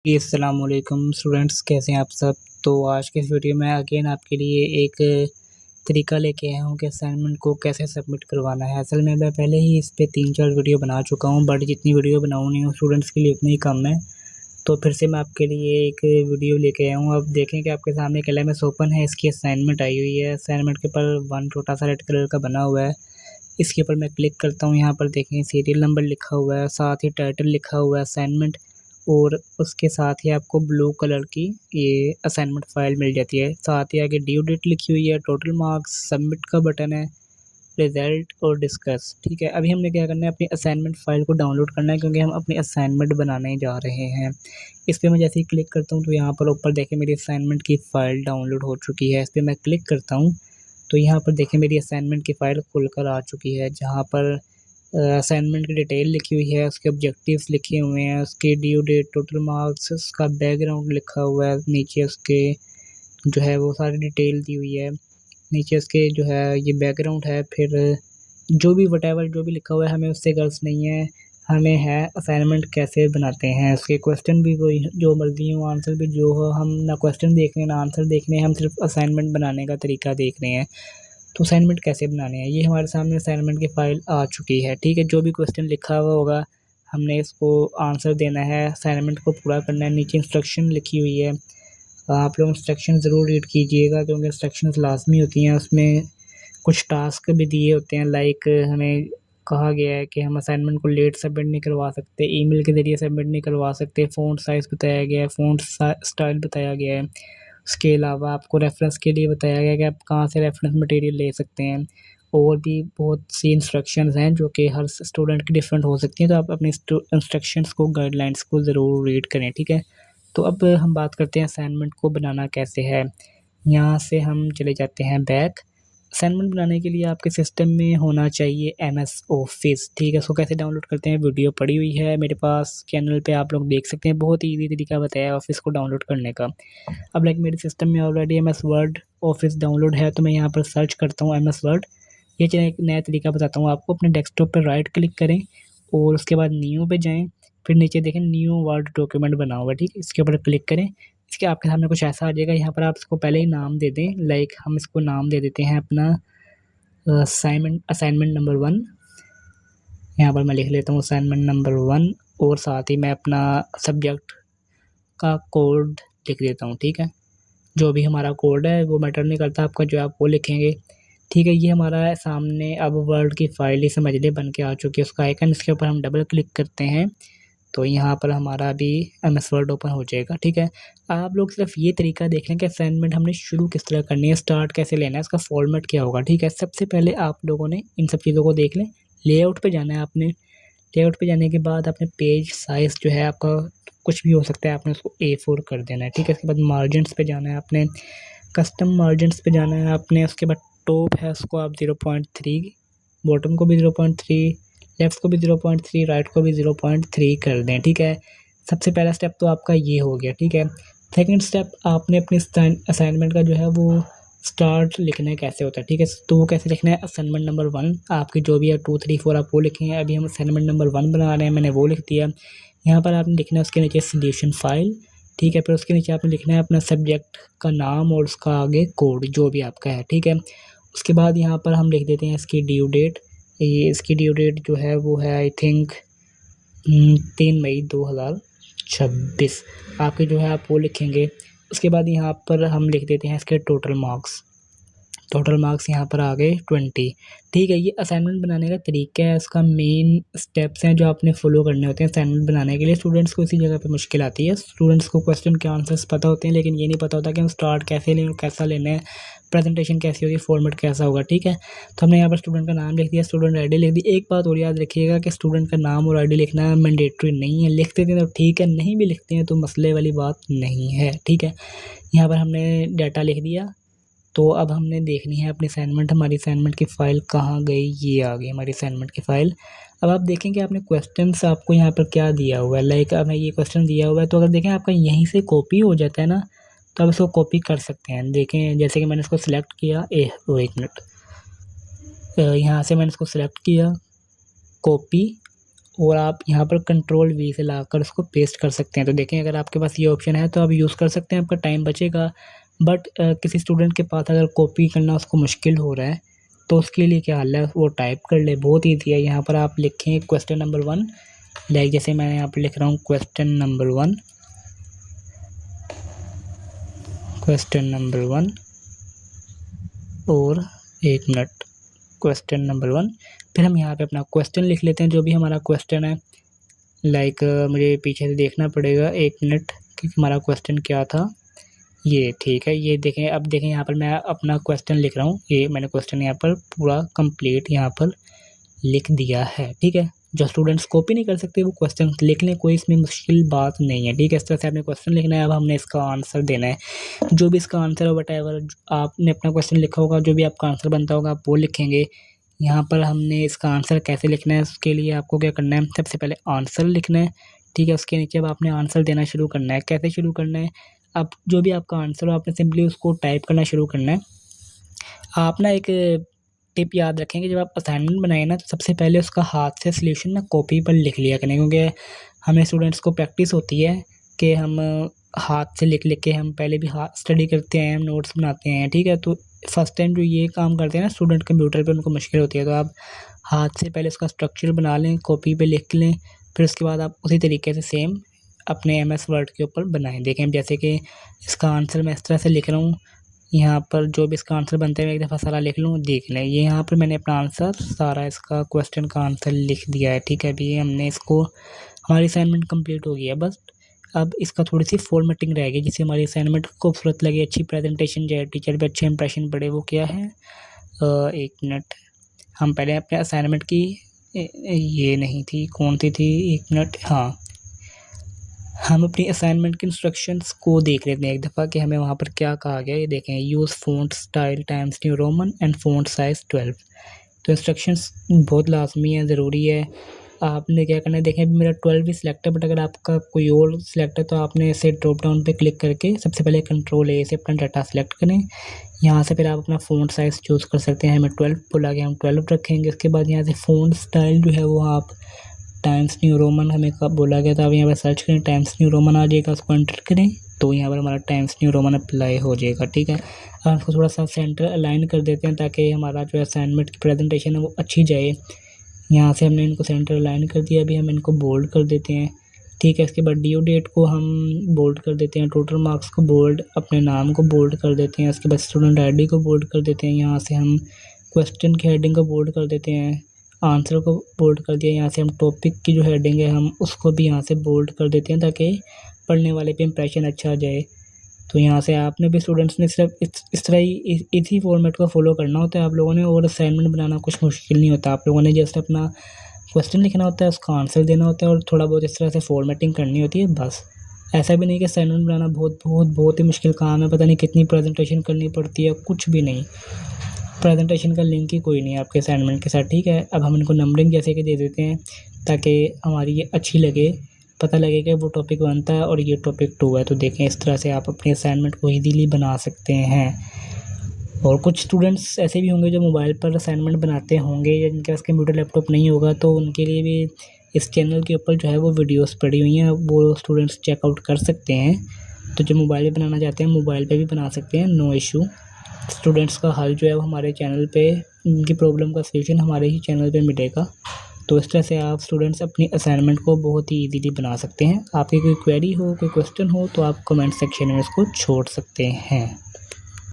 जी, अस्सलामुअलैकुम स्टूडेंट्स, कैसे हैं आप सब। तो आज के इस वीडियो में अगेन आपके लिए एक तरीका लेके आया हूँ कि असाइनमेंट को कैसे सबमिट करवाना है। असल में मैं पहले ही इस पे 3-4 वीडियो बना चुका हूँ, बट जितनी वीडियो बनाऊँ नहीं हूँ स्टूडेंट्स के लिए उतनी ही कम है। तो फिर से मैं आपके लिए एक वीडियो लेके आया हूँ। अब देखें कि आपके सामने एक LMS ओपन है, इसकी असाइनमेंट आई हुई है। असाइनमेंट के ऊपर 1 छोटा सा रेड कलर का बना हुआ है। इसके ऊपर मैं क्लिक करता हूँ, यहाँ पर देखें सीरियल नंबर लिखा हुआ है, साथ ही टाइटल लिखा हुआ है असाइनमेंट, और उसके साथ ही आपको ब्लू कलर की ये असाइनमेंट फ़ाइल मिल जाती है। साथ ही आगे ड्यू डेट लिखी हुई है, टोटल मार्क्स, सबमिट का बटन है, रिज़ल्ट और डिस्कस। ठीक है, अभी हमने क्या करना है, अपनी असाइनमेंट फ़ाइल को डाउनलोड करना है, क्योंकि हम अपनी असाइनमेंट बनाने जा रहे हैं। इस पे मैं जैसे ही क्लिक करता हूँ तो यहाँ पर ऊपर देखें मेरी असाइनमेंट की फ़ाइल डाउनलोड हो चुकी है। इस पे मैं क्लिक करता हूँ तो यहाँ पर देखें मेरी असाइनमेंट की फ़ाइल खुलकर आ चुकी है, जहाँ पर असाइनमेंट की डिटेल लिखी हुई है, उसके ऑब्जेक्टिव्स लिखे हुए हैं, उसकी ड्यू डेट, टोटल मार्क्स, उसका बैकग्राउंड लिखा हुआ है, नीचे उसके जो है वो सारी डिटेल दी हुई है। नीचे उसके जो है ये बैकग्राउंड है, फिर जो भी वटेवर जो भी लिखा हुआ है हमें उससे गर्ज नहीं है, हमें है असाइनमेंट कैसे बनाते हैं। उसके क्वेश्चन भी वही जो मर्ज़ी हो, आंसर भी जो हो, हम ना क्वेश्चन देख रहे हैं ना आंसर देख रहे हैं, हम सिर्फ असाइनमेंट बनाने का तरीका देख रहे हैं। तो असाइनमेंट कैसे बनाने हैं, ये हमारे सामने असाइनमेंट की फ़ाइल आ चुकी है। ठीक है, जो भी क्वेश्चन लिखा हुआ होगा हमने इसको आंसर देना है, असाइनमेंट को पूरा करना है। नीचे इंस्ट्रक्शन लिखी हुई है, आप लोग इंस्ट्रक्शन ज़रूर रीड कीजिएगा, क्योंकि इंस्ट्रक्शंस लाजमी होती हैं। उसमें कुछ टास्क भी दिए होते हैं, लाइक हमें कहा गया है कि हम असाइनमेंट को लेट सबमिट नहीं करवा सकते, ईमेल के ज़रिए सबमिट नहीं करवा सकते, फ़ॉन्ट साइज़ बताया गया है, फ़ॉन्ट स्टाइल बताया गया है। उसके अलावा आपको रेफ़रेंस के लिए बताया गया है कि आप कहाँ से रेफ़रेंस मटेरियल ले सकते हैं। और भी बहुत सी इंस्ट्रक्शंस हैं जो कि हर स्टूडेंट की डिफरेंट हो सकती हैं, तो आप अपनी इंस्ट्रक्शंस को, गाइडलाइंस को ज़रूर रीड करें। ठीक है, तो अब हम बात करते हैं असाइनमेंट को बनाना कैसे है। यहाँ से हम चले जाते हैं बैक। असाइनमेंट बनाने के लिए आपके सिस्टम में होना चाहिए MS ऑफिस। ठीक है, उसको कैसे डाउनलोड करते हैं, वीडियो पड़ी हुई है मेरे पास चैनल पे, आप लोग देख सकते हैं। बहुत ईजी तरीका बताया है ऑफिस को डाउनलोड करने का। अब लाइक मेरे सिस्टम में already MS word office download है, तो मैं यहाँ पर सर्च करता हूँ MS वर्ड। ये चलिए एक नया तरीका बताता हूँ आपको। अपने डेस्कटॉप पर राइट क्लिक करें और उसके बाद न्यू पे जाएँ, फिर नीचे देखें न्यू वर्ड डॉक्यूमेंट बना हुआ है, ठीक है, इसके ऊपर क्लिक करें। इसके आपके सामने कुछ ऐसा आ जाएगा, यहाँ पर आप इसको पहले ही नाम दे दें। लाइक हम इसको नाम दे देते हैं अपना असाइनमेंट नंबर 1। यहाँ पर मैं लिख लेता हूँ असाइनमेंट नंबर 1, और साथ ही मैं अपना सब्जेक्ट का कोड लिख देता हूँ। ठीक है, जो भी हमारा कोड है वो मैटर नहीं करता, आपका जो आप वो लिखेंगे। ठीक है, ये हमारा सामने अब वर्ड की फाइल ही समझ ले बन के आ चुकी है। उसका आइकन, इसके ऊपर हम डबल क्लिक करते हैं तो यहाँ पर हमारा भी MS वर्ड ओपन हो जाएगा। ठीक है, आप लोग सिर्फ ये तरीका देख लें कि असाइनमेंट हमने शुरू किस तरह करनी है, स्टार्ट कैसे लेना है, इसका फॉर्मेट क्या होगा। ठीक है, सबसे पहले आप लोगों ने इन सब चीज़ों को देख लें। लेआउट पे जाना है आपने। लेआउट पे जाने के बाद अपने पेज साइज़ जो है आपका कुछ भी हो सकता है, आपने उसको A4 कर देना है। ठीक है, इसके बाद मार्जिन्स पे जाना है आपने, कस्टम मार्जिन्स पे जाना है आपने। उसके बाद टॉप है उसको आप 0.3, बॉटम को भी 0.3, लेफ्ट को भी 0.3, राइट को भी 0.3 कर दें। ठीक है, सबसे पहला स्टेप तो आपका ये हो गया। ठीक है, सेकंड स्टेप आपने अपनी असाइनमेंट का जो है वो स्टार्ट लिखना है, कैसे होता है। ठीक है, तो वो कैसे लिखना है, असाइनमेंट नंबर 1 आपकी जो भी है 2 3 4 आप वो लिखेंगे। अभी हम असाइनमेंट नंबर 1 बना रहे हैं, मैंने वो लिख दिया। यहाँ पर आपने लिखना है उसके नीचे सोल्यूशन फाइल। ठीक है, फिर उसके नीचे आपने लिखना है अपना सब्जेक्ट का नाम और उसका आगे कोड जो भी आपका है। ठीक है, उसके बाद यहाँ पर हम लिख देते हैं इसकी ड्यू डेट। ये इसकी ड्यू डेट जो है वो है आई थिंक 3 मई 2026 आपके जो है आप वो लिखेंगे। उसके बाद यहाँ पर हम लिख देते हैं इसके टोटल मार्क्स। टोटल मार्क्स यहाँ पर आ गए 20। ठीक है, ये असाइनमेंट बनाने का तरीका है, इसका मेन स्टेप्स हैं जो आपने फॉलो करने होते हैं असाइनमेंट बनाने के लिए। स्टूडेंट्स को इसी जगह पे मुश्किल आती है, स्टूडेंट्स को क्वेश्चन के आंसर्स पता होते हैं, लेकिन ये नहीं पता होता कि हम स्टार्ट कैसे लें और कैसा लेना है, प्रेजेंटेशन कैसी होगी, फॉर्मेट कैसा होगा। ठीक है, तो हमने यहाँ पर स्टूडेंट का नाम लिख दिया, स्टूडेंट ID लिख दी। एक बात और याद रखिएगा कि स्टूडेंट का नाम और ID लिखना मैंडेटरी नहीं है, लिख देते हैं तो ठीक है, नहीं भी लिखते हैं तो मसले वाली बात नहीं है। ठीक है, यहाँ पर हमने डाटा लिख दिया। तो अब हमने देखनी है अपनी असाइनमेंट, हमारी असाइनमेंट की फ़ाइल कहाँ गई, ये आ गई हमारी असाइनमेंट की फ़ाइल। अब आप देखें कि आपने क्वेश्चंस आपको यहाँ पर क्या दिया हुआ है, लाइक हमें ये क्वेश्चन दिया हुआ है, तो अगर देखें आपका यहीं से कॉपी हो जाता है ना, तो आप इसको कॉपी कर सकते हैं। देखें जैसे कि मैंने इसको सिलेक्ट किया, एक मिनट, यहाँ से मैंने इसको सिलेक्ट किया, कॉपी, और आप यहाँ पर कंट्रोल वी से लाकर उसको पेस्ट कर सकते हैं। तो देखें अगर आपके पास ये ऑप्शन है तो आप यूज़ कर सकते हैं, आपका टाइम बचेगा। बट किसी स्टूडेंट के पास अगर कॉपी करना उसको मुश्किल हो रहा है तो उसके लिए क्या हल है, वो टाइप कर ले, बहुत ईजी है। यहाँ पर आप लिखें क्वेश्चन नंबर 1, लाइक जैसे मैं यहाँ पर लिख रहा हूँ क्वेश्चन नंबर 1 और 1 मिनट क्वेश्चन नंबर 1। फिर हम यहाँ पे अपना क्वेश्चन लिख लेते हैं, जो भी हमारा क्वेश्चन है। लाइक मुझे पीछे से देखना पड़ेगा 1 मिनट कि हमारा क्वेश्चन क्या था। ये ठीक है, ये देखें। अब देखें यहाँ पर मैं अपना क्वेश्चन लिख रहा हूँ, ये मैंने क्वेश्चन यहाँ पर पूरा कंप्लीट यहाँ पर लिख दिया है। ठीक है, जो स्टूडेंट्स कॉपी नहीं कर सकते वो क्वेश्चन लिख लें, कोई इसमें मुश्किल बात नहीं है। ठीक है, इस तरह से आपने क्वेश्चन लिखना है। अब हमने इसका आंसर देना है, जो भी इसका आंसर है व्हाटएवर आपने अपना क्वेश्चन लिखा होगा, जो भी आपका आंसर बनता होगा आप वो लिखेंगे। यहाँ पर हमने इसका आंसर कैसे लिखना है, उसके लिए आपको क्या करना है, सबसे पहले आंसर लिखना है। ठीक है, उसके नीचे अब आपने आंसर देना शुरू करना है। कैसे शुरू करना है, अब जो भी आपका आंसर हो आपने सिंपली उसको टाइप करना शुरू करना है। आप ना एक टिप याद रखेंगे, जब आप असाइनमेंट बनाए ना तो सबसे पहले उसका हाथ से सॉल्यूशन ना कॉपी पर लिख लिया करें, क्योंकि हमें स्टूडेंट्स को प्रैक्टिस होती है कि हम हाथ से लिख लिख के हम पहले भी हाथ स्टडी करते हैं, हम नोट्स बनाते हैं। ठीक है, तो फर्स्ट टाइम जो ये काम करते हैं ना स्टूडेंट कंप्यूटर पे, उनको मुश्किल होती है। तो आप हाथ से पहले उसका स्ट्रक्चर बना लें, कॉपी पे लिख लें, फिर उसके बाद आप उसी तरीके से सेम अपने MS वर्ड के ऊपर बनाएं। देखें जैसे कि इसका आंसर मैं इस तरह से लिख रहा हूँ, यहाँ पर जो भी इसका आंसर बनता है मैं एक दफ़ा सारा लिख लूँ, देख लें। ये यहाँ पर मैंने अपना आंसर सारा इसका क्वेश्चन का आंसर लिख दिया है। ठीक है, अभी हमने इसको, हमारी असाइनमेंट कंप्लीट हो गई है। बस अब इसका थोड़ी सी फॉर्मेटिंग रहेगी जिससे हमारी असाइनमेंट खूबसूरत लगे, अच्छी प्रेजेंटेशन जाए, टीचर पे अच्छे इंप्रेशन पड़े। वो क्या है, 1 मिनट, हम पहले अपने असाइनमेंट की ये नहीं थी, कौन सी थी, 1 मिनट, हाँ, हम अपनी असाइनमेंट के इंस्ट्रक्शंस को देख लेते हैं एक दफ़ा कि हमें वहाँ पर क्या कहा गया। ये देखें, use font style times new Roman and font size 12। तो इंस्ट्रक्शंस बहुत लाजमी है, ज़रूरी है। आपने क्या करना है, देखें अभी मेरा 12 भी सिलेक्ट है, बट अगर आपका कोई और सिलेक्ट है तो आपने इसे ड्रॉप डाउन पे क्लिक करके सबसे पहले कंट्रोल A से अपना डाटा सेलेक्ट करें। यहाँ से फिर आप अपना फ़ॉन्ट साइज़ चूज़ कर सकते हैं। हमें 12 बोला गया, हम 12 रखेंगे। उसके बाद यहाँ से फ़ॉन्ट स्टाइल जो है वो आप टाइम्स न्यू रोमन हमें कब बोला गया था, अब यहाँ पर सर्च करें, टाइम्स न्यू रोमन आ जाएगा, उसको एंटर करें तो यहाँ पर हमारा टाइम्स न्यू रोमन अप्लाई हो जाएगा। ठीक है, अब इसको थोड़ा सा सेंटर अलाइन कर देते हैं ताकि हमारा जो असाइनमेंट की प्रेजेंटेशन है वो अच्छी जाए। यहाँ से हमने इनको सेंटर अलाइन कर दिया, अभी हम इनको बोल्ड कर देते हैं। ठीक है, इसके बाद ड्यू डेट को हम बोल्ड कर देते हैं, टोटल मार्क्स को बोल्ड, अपने नाम को बोल्ड कर देते हैं। उसके बाद स्टूडेंट ID को बोल्ड कर देते हैं। यहाँ से हम क्वेश्चन की हेडिंग को बोल्ड कर देते हैं, आंसर को बोल्ड कर दिया। यहाँ से हम टॉपिक की जो हेडिंग है हम उसको भी यहाँ से बोल्ड कर देते हैं ताकि पढ़ने वाले पे इंप्रेशन अच्छा आ जाए। तो यहाँ से आपने भी, स्टूडेंट्स ने सिर्फ इस तरह ही इसी फॉर्मेट को फॉलो करना होता है आप लोगों ने, और असाइनमेंट बनाना कुछ मुश्किल नहीं होता। आप लोगों ने जस्ट अपना क्वेश्चन लिखना होता है, उसका आंसर देना होता है और थोड़ा बहुत इस तरह से फॉर्मेटिंग करनी होती है, बस। ऐसा भी नहीं कि असाइनमेंट बनाना बहुत ही मुश्किल काम है, पता नहीं कितनी प्रेजेंटेशन करनी पड़ती है, कुछ भी नहीं। प्रेजेंटेशन का लिंक ही कोई नहीं है आपके असाइनमेंट के साथ। ठीक है, अब हम इनको नंबरिंग जैसे कि दे देते हैं ताकि हमारी ये अच्छी लगे, पता लगे कि वो टॉपिक 1 था और ये टॉपिक 2 है। तो देखें इस तरह से आप अपने असाइनमेंट को ईज़िली बना सकते हैं। और कुछ स्टूडेंट्स ऐसे भी होंगे जो मोबाइल पर असाइनमेंट बनाते होंगे या जिनके पास कंप्यूटर लैपटॉप नहीं होगा, तो उनके लिए भी इस चैनल के ऊपर जो है वो वीडियोस पड़ी हुई हैं, वो स्टूडेंट्स चेकआउट कर सकते हैं। तो जो मोबाइल पर बनाना चाहते हैं मोबाइल पर भी बना सकते हैं, नो इशू। स्टूडेंट्स का हल जो है वो हमारे चैनल पे, उनकी प्रॉब्लम का सलूशन हमारे ही चैनल पे मिलेगा। तो इस तरह से आप स्टूडेंट्स अपनी असाइनमेंट को बहुत ही इजीली बना सकते हैं। आपकी कोई क्वेरी हो, कोई क्वेश्चन हो तो आप कमेंट सेक्शन में उसको छोड़ सकते हैं।